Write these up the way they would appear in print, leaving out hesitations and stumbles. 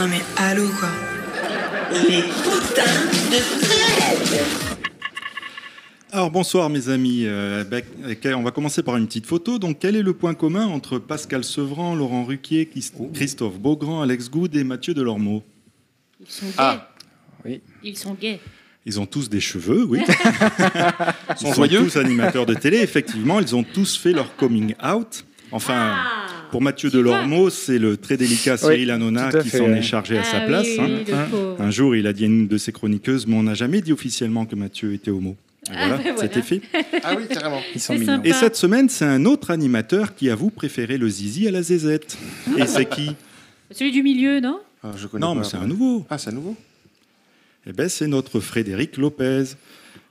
Non mais allô quoi. Les putains de Fred. Alors bonsoir mes amis, on va commencer par une petite photo. Donc quel est le point commun entre Pascal Sevran, Laurent Ruquier, Christophe Beaugrand, Alex Goud et Mathieu Delormeau? Ils sont gays. Oui. Ils sont gays. Ils ont tous des cheveux, oui. Ils sont joyeux. tous animateurs de télé, effectivement. Ils ont tous fait leur coming out. Enfin, pour Mathieu Delormeau, c'est le très délicat Cyril Hanouna qui s'en est chargé à sa place. Oui, le pauvre. Un jour, il a dit à une de ses chroniqueuses, mais on n'a jamais dit officiellement que Mathieu était homo. Et voilà, c'était fait. Ah oui, carrément. Ils sont C'est mignons. sympa. Et cette semaine, c'est un autre animateur qui avoue préférer le zizi à la zézette. Et c'est qui? Celui du milieu, non? Ah, je connais Non, pas. mais c'est un nouveau. Ah, c'est un nouveau. Eh ben, c'est notre Frédéric Lopez,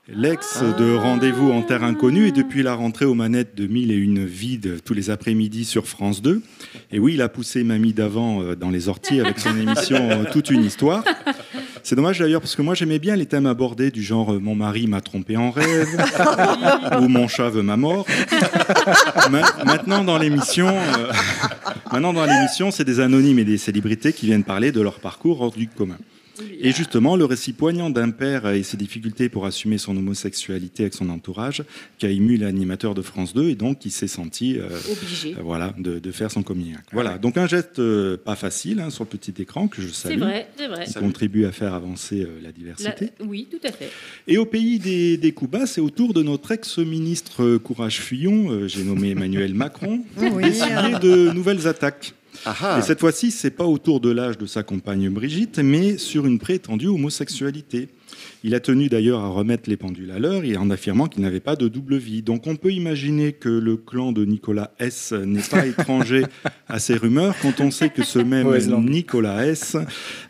l'ex de Rendez-vous en terre inconnue et depuis la rentrée aux manettes de 1001 vies tous les après-midi sur France 2. Et oui, il a poussé Mamie d'avant dans les orties avec son émission Toute une histoire. C'est dommage d'ailleurs parce que moi j'aimais bien les thèmes abordés du genre Mon mari m'a trompé en rêve ou Mon chat veut ma mort. Maintenant dans l'émission, c'est des anonymes et des célébrités qui viennent parler de leur parcours hors du commun. Et justement, le récit poignant d'un père et ses difficultés pour assumer son homosexualité avec son entourage, qui a ému l'animateur de France 2 et donc qui s'est senti Obligé. de faire son coming out. Voilà, donc un geste pas facile sur le petit écran que je salue. C'est vrai. Qui contribue à faire avancer la diversité. Oui, tout à fait. Et au pays des coups bas, c'est au tour de notre ex-ministre Courage Fillon, j'ai nommé Emmanuel Macron, d'essayer de nouvelles attaques. Et cette fois-ci, c'est pas autour de l'âge de sa compagne Brigitte, mais sur une prétendue homosexualité. Il a tenu d'ailleurs à remettre les pendules à l'heure et en affirmant qu'il n'avait pas de double vie. Donc on peut imaginer que le clan de Nicolas S n'est pas étranger à ces rumeurs quand on sait que ce même Nicolas S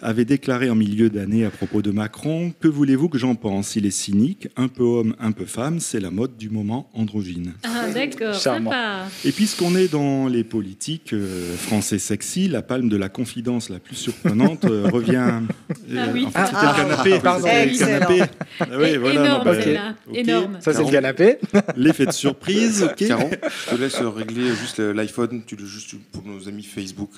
avait déclaré en milieu d'année à propos de Macron « Que voulez-vous que j'en pense? Il est cynique, un peu homme, un peu femme, c'est la mode du moment androgyne. » Ah, d'accord, Charmant. sympa. Et puisqu'on est dans les politiques français sexy, la palme de la confidence la plus surprenante revient... oui. En fait, c'était le canapé. pardon. C'était le Excellent. canapé. Ah oui, voilà, Énorme, non, bah, celle-là. ok. Énorme. Ça, c'est le canapé. L'effet de surprise, ok. Caron, je te laisse régler juste l'iPhone. Pour nos amis Facebook,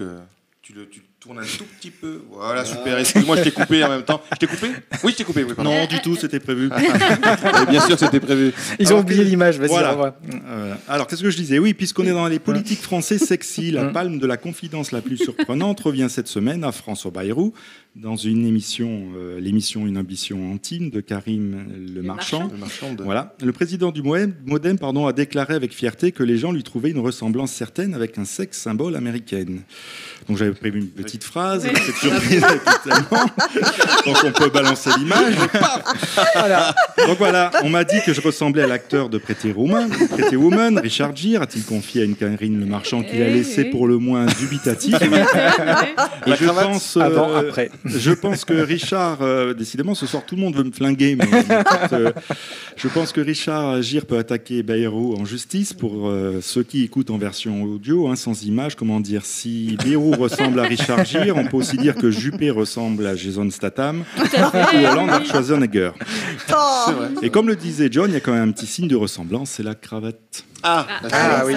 tu le tournes un tout petit peu. Voilà, super. Excuse-moi, je t'ai coupé en même temps. Je t'ai coupé? Oui, je t'ai coupé. Oui, pardon. Non, du tout, c'était prévu. Et bien sûr, c'était prévu. Ils ont oublié l'image, vas-y, Voilà. revois. Alors, qu'est-ce que je disais? Oui, puisqu'on est dans les politiques français sexy, la palme de la confidence la plus surprenante revient cette semaine à François Bayrou dans une émission, l'émission Une ambition intime de Karim Le Marchand. Le marchand de... Voilà. Le président du Modem a déclaré avec fierté que les gens lui trouvaient une ressemblance certaine avec un sexe symbole américaine. Donc j'avais prévu une petite phrase, Ouais. cette surprise tellement. Donc on peut balancer l'image. Voilà. Donc voilà, on m'a dit que je ressemblais à l'acteur de Pretty Woman, Richard Gere, a-t-il confié à une Karine Le Marchand qu'il a laissé pour le moins dubitatif. Et je pense que Richard, décidément ce soir tout le monde veut me flinguer, mais je pense que Richard Gere peut attaquer Bayrou en justice pour ceux qui écoutent en version audio, sans image. Comment dire, si Bayrou ressemble à Richard Gere, on peut aussi dire que Juppé ressemble à Jason Statham ou Hollande à Schwarzenegger. Et comme le disait John, il y a quand même un petit signe de ressemblance, c'est la cravate. Oui, ça, alors, oui,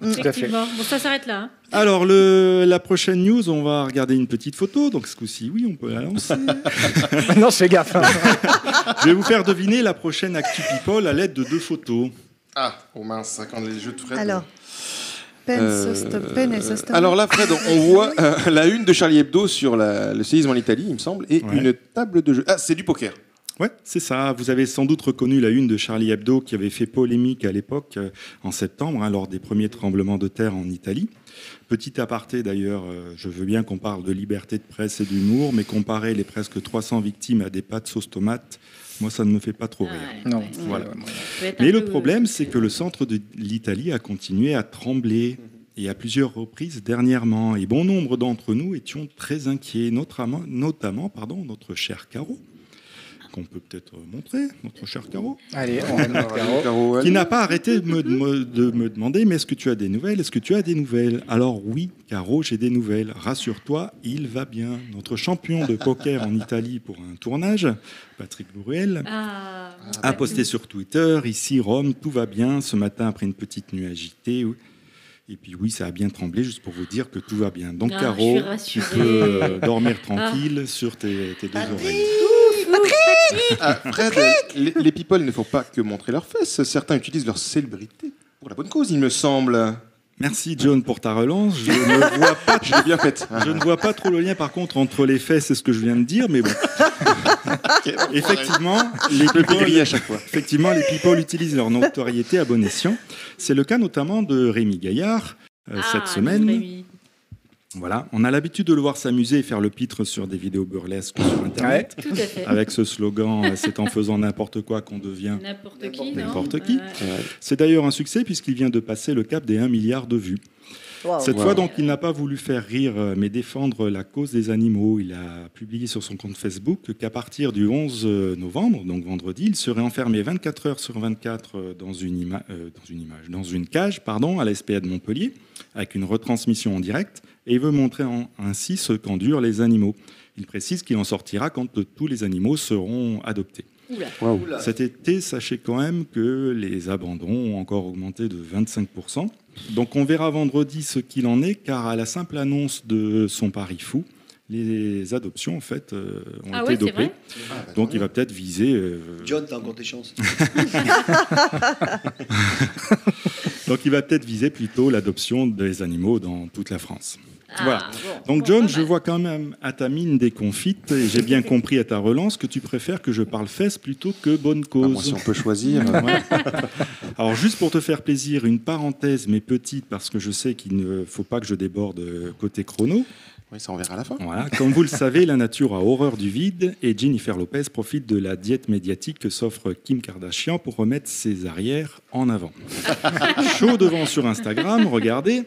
tout à fait. effectivement. Bon, ça s'arrête là. Hein. Alors, la prochaine news, on va regarder une petite photo. Donc, ce coup-ci, oui, on peut la lancer. Non, je fais gaffe. Je vais vous faire deviner la prochaine Actu People à l'aide de 2 photos. Ah, oh mince, quand les jeux de Fred. Alors, pen et Sostop. Alors là, Fred, on voit la une de Charlie Hebdo sur le séisme en Italie, il me semble, et Ouais. une table de jeu. Ah, c'est du poker. Ouais, c'est ça. Vous avez sans doute reconnu la une de Charlie Hebdo qui avait fait polémique à l'époque, en septembre, lors des premiers tremblements de terre en Italie. Petit aparté d'ailleurs, je veux bien qu'on parle de liberté de presse et d'humour, mais comparer les presque 300 victimes à des pâtes sauce tomate, moi ça ne me fait pas trop rire. Non. Voilà. Peut être Mais un le peu, problème, c'est que le centre de l'Italie a continué à trembler. Et à plusieurs reprises dernièrement. Et bon nombre d'entre nous étions très inquiets, notamment notre cher Caro, qu'on peut peut-être montrer, notre cher Caro, Allez, on va mettre Caro. Caro, qui n'a pas arrêté de me demander « Mais est-ce que tu as des nouvelles? Est-ce que tu as des nouvelles ?» Alors oui, Caro, j'ai des nouvelles. Rassure-toi, il va bien. Notre champion de poker en Italie pour un tournage, Patrick Bruel, a posté sur Twitter « Ici, Rome, tout va bien. Ce matin, après une petite nuit agitée... » Et puis oui, ça a bien tremblé, juste pour vous dire que tout va bien. Donc Ah, Caro, je suis tu rassurée. peux dormir tranquille sur tes deux oreilles. Ah, Fred, les people ne font pas que montrer leurs fesses. Certains utilisent leur célébrité pour la bonne cause, il me semble. Merci John pour ta relance. Je ne vois pas, Je l'ai bien faite. je ne vois pas trop le lien par contre entre les fesses et ce que je viens de dire, mais bon. Effectivement, les Je peux griller people, à chaque fois. effectivement, les people utilisent leur notoriété à bon escient. C'est le cas notamment de Rémi Gaillard cette semaine. Rémi. Voilà, on a l'habitude de le voir s'amuser et faire le pitre sur des vidéos burlesques sur Internet. Tout à fait. Avec ce slogan, c'est en faisant n'importe quoi qu'on devient. N'importe qui, non N'importe qui. Ouais. C'est d'ailleurs un succès puisqu'il vient de passer le cap des 1 milliard de vues. Wow. Cette Wow. fois, donc, il n'a pas voulu faire rire, mais défendre la cause des animaux. Il a publié sur son compte Facebook qu'à partir du 11 novembre, donc vendredi, il serait enfermé 24 heures sur 24 dans une cage, à la SPA de Montpellier, avec une retransmission en direct, et il veut montrer ainsi ce qu'endurent les animaux. Il précise qu'il en sortira quand tous les animaux seront adoptés. Oula. Cet été, sachez quand même que les abandons ont encore augmenté de 25%. Donc on verra vendredi ce qu'il en est, car à la simple annonce de son pari fou, les adoptions en fait ont Ah été ouais, c'est dopées. vrai. Donc il va peut-être viser. John, t'as encore tes chances. Donc il va peut-être viser plutôt l'adoption des animaux dans toute la France. Ah, Voilà. bon. Donc Bon, John, pas je mal. vois quand même à ta mine déconfite, et j'ai bien compris à ta relance que tu préfères que je parle fesses plutôt que bonne Ah, cause. moi, si on peut choisir. Ouais. Alors juste pour te faire plaisir, une parenthèse mais petite parce que je sais qu'il ne faut pas que je déborde côté chrono. Oui, ça on verra à la fin. Voilà. Comme vous le savez, la nature a horreur du vide et Jennifer Lopez profite de la diète médiatique que s'offre Kim Kardashian pour remettre ses arrières en avant. Chaud devant sur Instagram, regardez.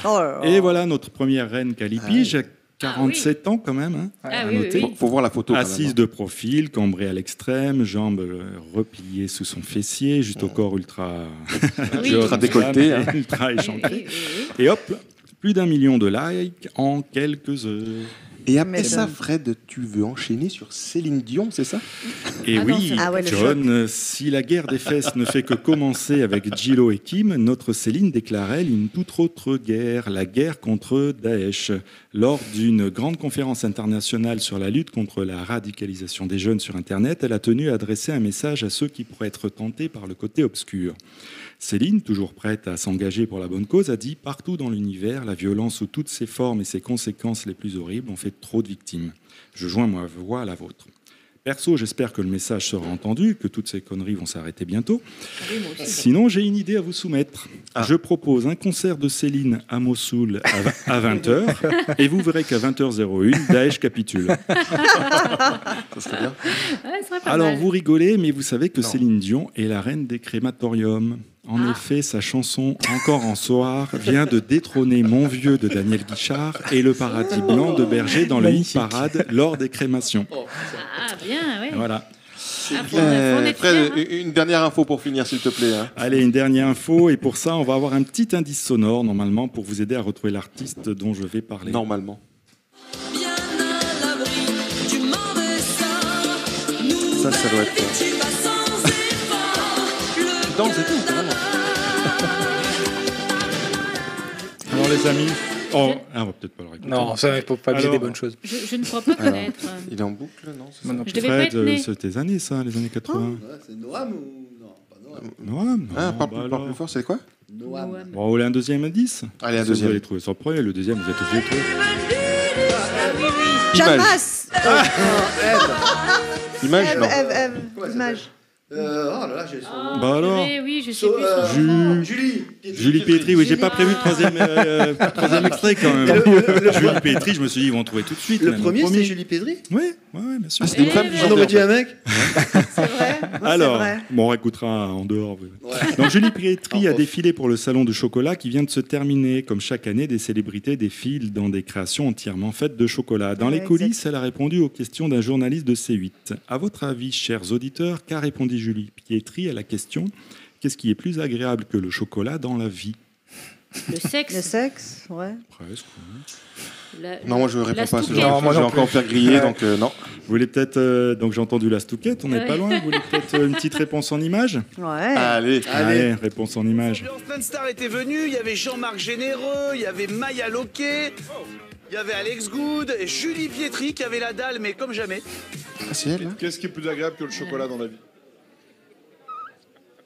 Oh là là. Et voilà notre première reine Calipi, j'ai 47 ans quand même, hein, Ah à oui, oui, noter. oui. Faut voir la photo. quand même, Assise hein. de profil, cambrée à l'extrême, jambes repliées sous son fessier, juste au corps ultra, Oui. Ultra décolleté, hein. ultra Oui, échancré. oui, oui. Et hop, plus d'1 million de likes en quelques heures. Et après Mais ça, bon. Fred, tu veux enchaîner sur Céline Dion, c'est ça? Et Ah non, oui, c'est- Ah ouais, le John, si la guerre des fesses ne fait que commencer avec Gillo et Kim, notre Céline déclare, elle, une toute autre guerre, la guerre contre Daesh. Lors d'une grande conférence internationale sur la lutte contre la radicalisation des jeunes sur Internet, elle a tenu à adresser un message à ceux qui pourraient être tentés par le côté obscur. Céline, toujours prête à s'engager pour la bonne cause, a dit « Partout dans l'univers, la violence sous toutes ses formes et ses conséquences les plus horribles ont fait trop de victimes. Je joins ma voix à la vôtre. » Perso, j'espère que le message sera entendu, que toutes ces conneries vont s'arrêter bientôt. Oui, moi aussi. Sinon, j'ai une idée à vous soumettre. Je propose un concert de Céline à Mossoul à 20h, et vous verrez qu'à 20h01, Daesh capitule. Ça serait bien. Ouais, ce serait pas Alors, mal. vous rigolez, mais vous savez que Non. Céline Dion est la reine des crématoriums. En effet, sa chanson « Encore en soir » vient de détrôner Mon vieux de Daniel Guichard et Le paradis blanc de Berger dans le hit parade lors des crémations. Ah, bien, oui. Voilà. Ah, faut en être Fred, fier, hein. une dernière info pour finir, s'il te plaît. Hein. Allez, une dernière info, et pour ça, on va avoir un petit indice sonore, normalement, pour vous aider à retrouver l'artiste dont je vais parler. Normalement. Bien à l'abri du mauvais sort. Ça doit être. Tu vas sans effort. Le Danse et tout, carrément. Alors, les amis... Oh, on va peut-être pas le écouter. Non, ça ne faut pas viser Alors, des bonnes choses. Je ne crois pas Alors, connaître. Il est en boucle, non c'est ça Moi non Je plus. devais pas Fred, être né. c'est tes années, ça, les années 80. Ouais, c'est Noam ou. Non, pas Noam. Noam, non, Ah, parle bah parle plus alors. fort, c'est quoi? Noam. Noam. Bon, vous voulez un deuxième indice? Allez, un Si Vous deuxième. allez trouver sur le premier, le deuxième, vous êtes obligé de trouver. Jeanne Image. Masse. Image, Ève, non. Ève, Ève. Comment elle Image. Oh là là, j'ai son Ah, nom. Bah alors purée, oui, je sais So- plus. son- Julie. Julie. Julie Pétri, oui, j'ai pas prévu le troisième extrait quand même. Julie Pétri, je me suis dit, ils vont trouver tout de suite. Le même, premier, c'est Julie Pétri. Oui, ouais, bien sûr. Ah, c'était une Eh femme ben, qui On chantait, aurait en dit fait. un mec. C'est vrai. Non, Alors, c'est vrai. bon, on écoutera en dehors. Oui. Ouais. Donc, Julie Pétri En a off. défilé pour le Salon du chocolat qui vient de se terminer. Comme chaque année, des célébrités défilent dans des créations entièrement faites de chocolat. Dans Ouais, les coulisses, elle a répondu aux questions d'un journaliste de C8. À votre avis, chers auditeurs, qu'a répondu Julie Pétri à la question « Qu'est-ce qui est plus agréable que le chocolat dans la vie ?» Le sexe. Le sexe, ouais. Presque. Non, moi je réponds pas à ce stouquette. genre. Non, moi Je vais non encore me faire griller, donc non. Vous voulez peut-être. Donc j'ai entendu la stouquette, on n'est Ouais. pas loin. Vous voulez peut-être une petite réponse en image? Ouais. Allez. Allez, réponse en image. Plein de stars étaient venus, il y avait Jean-Marc Généreux, il y avait Maya Loquet, il y avait Alex Good, et Julie Pietri qui avait la dalle, mais comme jamais. Ah, c'est elle, hein. Qu'est-ce qui est plus agréable que le chocolat dans la vie?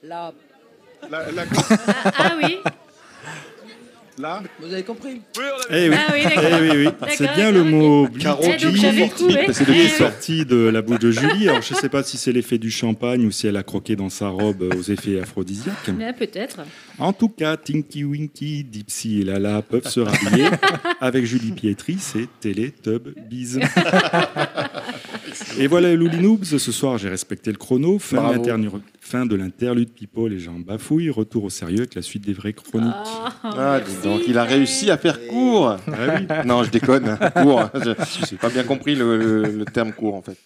Là, Ah oui. Là vous avez compris? Eh oui, Ah oui, eh d'accord. oui, oui. D'accord, C'est bien le d'accord, mot ok. Eh, donc blitz j'avais trouvé. C'est de qui est Eh, sorti de la bouche de Julie. Alors je ne sais pas si c'est l'effet du champagne ou si elle a croqué dans sa robe aux effets aphrodisiaques. ah, peut-être. En tout cas, Tinky Winky, Dipsy et Lala peuvent se rhabiller. Avec Julie Pietri, c'est Télétubbies. Et voilà, Loulinoobs. Ce soir, j'ai respecté le chrono. Fin de l'interlude Pipo, les gens bafouillent. Retour au sérieux avec la suite des vraies chroniques. Ah, dis donc, il a réussi à faire court. Ah oui. Non, je déconne. Court. J'ai pas bien compris le terme court, en fait.